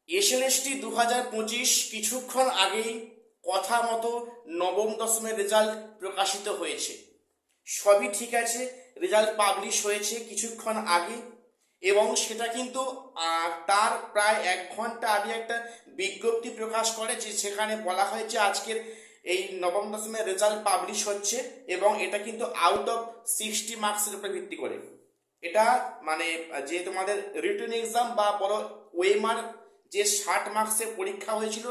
SLST 2025 কিছুক্ষণ আগেই কথা মতো নবম দশমের রেজাল্ট প্রকাশিত হয়েছে। সবই ঠিক আছে, রেজাল্ট পাবলিশ হয়েছে কিছুক্ষণ আগে এবং সেটা কিন্তু তার প্রায় 1 ঘন্টা আগে একটা বিজ্ঞপ্তি প্রকাশ করে, যে সেখানে বলা হয়েছে আজকের এই নবম দশমের রেজাল্ট পাবলিশ হচ্ছে এবং এটা কিন্তু আউট অফ 60 মার্কসের উপর ভিত্তি করে। এটা মানে যে তোমাদের রিটেন এক্সাম বা বড় ওএমআর যে 60 মার্কসের পরীক্ষা হয়েছিল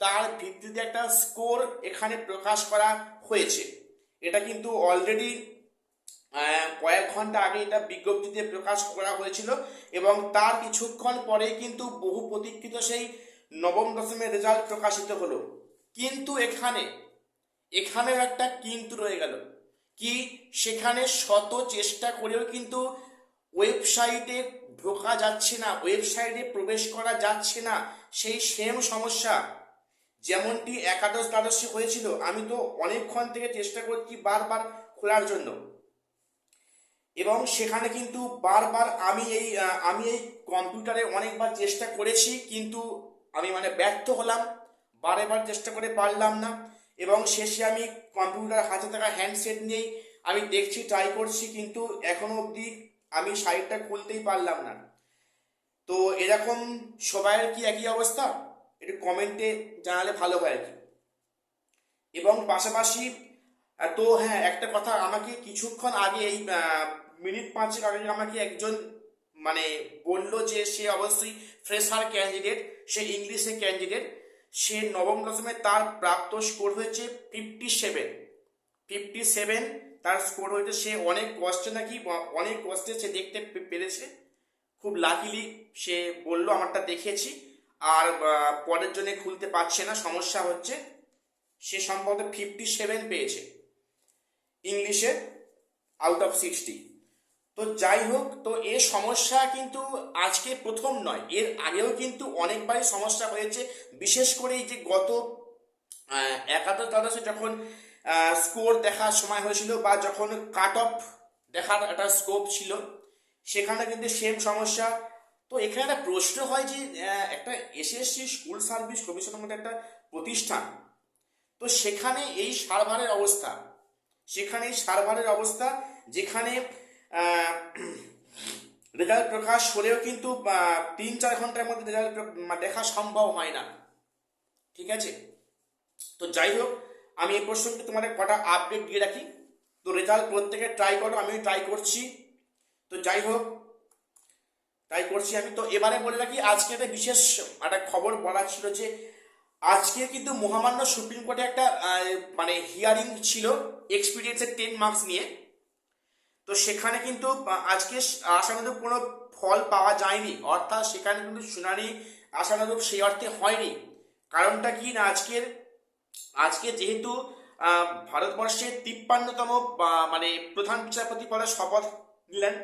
তার ভিত্তিতে একটা স্কোর এখানে প্রকাশ করা হয়েছে। এটা কিন্তু অলরেডি কয়েক ঘন্টা আগে এটা বিজ্ঞপ্তিতে প্রকাশ করা হয়েছিল এবং তার কিছুক্ষণ পরে কিন্তু বহু প্রতীক্ষিত সেই নবম দশমের রেজাল্ট প্রকাশিত হলো। কিন্তু এখানেও একটা কিন্তু রয়ে গেল, কি সেখানে শত চেষ্টা করেও কিন্তু ওয়েবসাইটে ঢোকা যাচ্ছে না, ওয়েবসাইটে প্রবেশ করা যাচ্ছে না। সেই সেম সমস্যা যেমনটি একাদশ দ্বাদশে হয়েছিল। আমি তো অনেকক্ষণ থেকে চেষ্টা করছি বারবার খোলার জন্য এবং সেখানে কিন্তু বারবার আমি এই কম্পিউটারে অনেকবার চেষ্টা করেছি, কিন্তু আমি ব্যর্থ হলাম, বারেবার চেষ্টা করে পারলাম না এবং শেষে আমি কম্পিউটার হাতে থাকা হ্যান্ডসেট নিয়েই আমি দেখছি, ট্রাই করছি, কিন্তু এখনো অবধি আমি সাইটটা খুলতেই পারলাম না। তো এরকম সবাইয়ের কি একই অবস্থা? একটু কমেন্টে জানালে ভালো হয় আর কি। এবং পাশাপাশি তো হ্যাঁ, একটা কথা, আমাকে কিছুক্ষণ আগে এই মিনিট 5 আগে আমাকে একজন বললো যে সে অবশ্যই ফ্রেশার ক্যান্ডিডেট, সে ইংলিশে ক্যান্ডিডেট, সে নবম দশমে তার প্রাপ্ত স্কোর হয়েছে 57 তার স্কোর হয়েছে। সে অনেক কষ্টে অনেক কষ্টে সে দেখতে পেরেছে, খুব লাকিলি সে বললো আমারটা দেখেছি, আর পরের জন্য খুলতে পারছে না, সমস্যা হচ্ছে। সে সম্ভবত 57 পেয়েছে ইংলিশে আউট অফ 60। তো যাই হোক, তো এর সমস্যা কিন্তু আজকে প্রথম নয়, এর আগেও কিন্তু অনেকবারই সমস্যা হয়েছে। বিশেষ করে এই যে গত একাদশ দ্বাদশে যখন স্কোর দেখার সময় হয়েছিল বা যখন কাট অফ দেখার একটা স্কোপ ছিল, সেখানে কিন্তু সেম সমস্যা। তো এখানে একটা প্রশ্ন হয় যে একটা এসএসসি স্কুল সার্ভিস কমিশনের মধ্যে একটা প্রতিষ্ঠান, তো সেখানে এই সার্ভারের অবস্থা যেখানে রেজাল্ট প্রকাশ হলেও কিন্তু 3-4 ঘন্টার মধ্যে রেজাল্ট দেখা সম্ভব হয় না। ঠিক আছে, তো যাই হোক, আমি এই প্রসঙ্গে তোমাদের কটা আপডেট দিয়ে রাখি। তো রেজাল্ট প্রত্যেকে ট্রাই করো, আমিও ট্রাই করছি। তো যাই হোক, ট্রাই করছি আমি। তো এবারে বলে রাখি, আজকে একটা বিশেষ একটা খবর বলার ছিল যে আজকে কিন্তু মহামান্য সুপ্রিম কোর্টে একটা হিয়ারিং ছিল এক্সপিরিয়েন্সের 10 মার্কস নিয়ে। তো সেখানে কিন্তু আজকে আশানুরূপ কোনো ফল পাওয়া যায়নি, অর্থাৎ সেখানে কিন্তু শুনানি আশানুরূপ সেই অর্থে হয়নি। কারণটা কি না, আজকে যেহেতু ভারতবর্ষের 53তম প্রধান বিচারপতি পদে শপথ নিলেন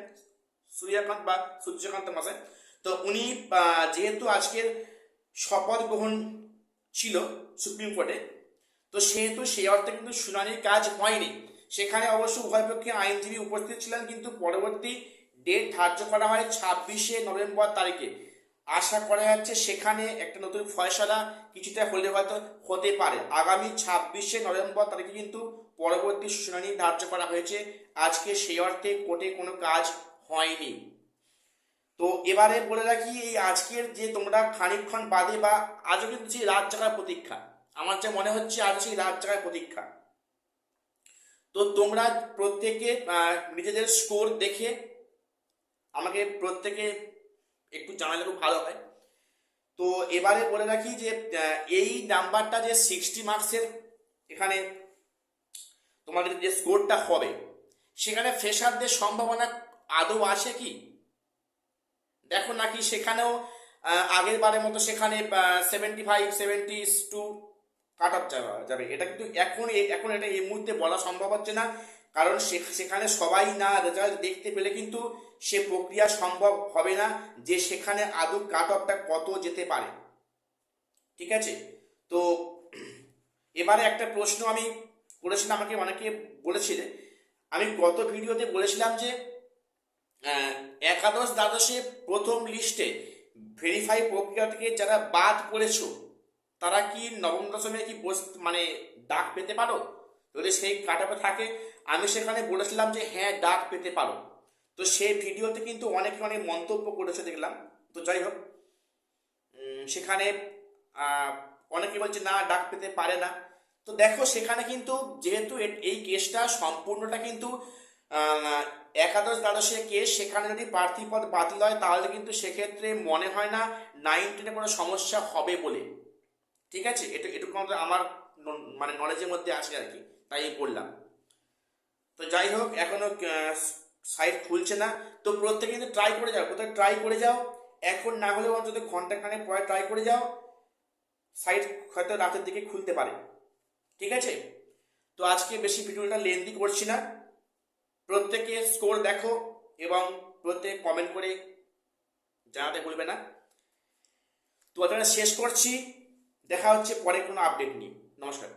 সূর্যকান্ত মহাশয়, তো উনি যেহেতু আজকের শপথ গ্রহণ ছিল সুপ্রিম কোর্টে, তো সেহেতু সেই অর্থে কিন্তু শুনানির কাজ হয়নি। সেখানে অবশ্য উভয় পক্ষে আইনজীবী উপস্থিত ছিলেন, কিন্তু পরবর্তী ডেট ধার্য করা হয় 26শে নভেম্বর তারিখে। আশা করা যাচ্ছে সেখানে একটা নতুন ফয়সালা কিছুটা হলে হয়তো হতে পারে। আগামী 26শে নভেম্বর তারিখে কিন্তু পরবর্তী শুনানি ধার্য করা হয়েছে। আজকে সেই অর্থে কোর্টে কোনো কাজ হয়নি। তো এবারে বলে রাখি, এই আজকের যে তোমরা খানিকক্ষণ বাদে বা আজও কিন্তু সেই রাত জাগার প্রতীক্ষা, আমার যা মনে হচ্ছে আজ সেই রাত জাগার প্রতীক্ষা। তো তোমরা প্রত্যেকে নিজেদের স্কোর দেখে আমাকে প্রত্যেকে একটু জানালে খুব ভালো হয়। তো এবারে বলে রাখি যে এই নাম্বারটা যে 60 মার্কসের এখানে তোমাদের যে স্কোরটা হবে, সেখানে ফ্রেশারদের সম্ভাবনা আদৌ আছে কি দেখো, নাকি সেখানেও আগের বারের মতো সেখানে 75-72 কাট অফ যাবে। এটা কিন্তু এখন এটা এই মুহূর্তে বলা সম্ভব হচ্ছে না, কারণ সেখানে সবাই না রেজাল্ট দেখতে পেলে কিন্তু সে প্রক্রিয়া সম্ভব হবে না যে সেখানে আদৌ কাট অফটা কত যেতে পারে। ঠিক আছে, তো এবারে একটা প্রশ্ন আমি করেছিলাম, আমাকে অনেকে বলেছিলে, আমি গত ভিডিওতে বলেছিলাম যে একাদশ দ্বাদশে প্রথম লিস্টে ভেরিফাই প্রক্রিয়া থেকে যারা বাদ পড়েছো তারা কি নবম দশমে কি মানে ডাক পেতে পারো? যদি সেই কাট অফে থাকে, আমি সেখানে বলেছিলাম যে হ্যাঁ ডাক পেতে পারো। তো সেই ভিডিওতে কিন্তু অনেকে অনেক মন্তব্য করেছে দেখলাম। তো যাই হোক, সেখানে আহ, অনেকে বলছে না ডাক পেতে পারে না। তো দেখো সেখানে কিন্তু যেহেতু এই কেসটা সম্পূর্ণটা কিন্তু আহ, একাদশ দ্বাদশের কেস, সেখানে যদি প্রার্থী পদ বাতিল হয় তাহলে কিন্তু সেক্ষেত্রে মনে হয় না 9-10 কোনো সমস্যা হবে বলে। ঠিক আছে, এটুকু আমাদের আমার মানে নলেজের মধ্যে আছে আর কি, তাই বললাম। তো যাই হোক, এখনো সাইট খুলছে না। তো প্রত্যেকে কিন্তু ট্রাই করে যাও, কোথায় ট্রাই করে যাও, এখন না হলেও অন্তত ঘন্টাখানেক পরে ট্রাই করে যাও, সাইট হয়তো রাতের দিকে খুলতে পারে। ঠিক আছে, তো আজকে বেশি ভিডিওটা লেন্দি করছি না। প্রত্যেকে স্কোর দেখো এবং প্রত্যেক কমেন্ট করে জানাতে ভুলবে না। তো এটা শেষ করছি, দেখা হচ্ছে পরে কোনো আপডেট নিয়ে। নমস্কার।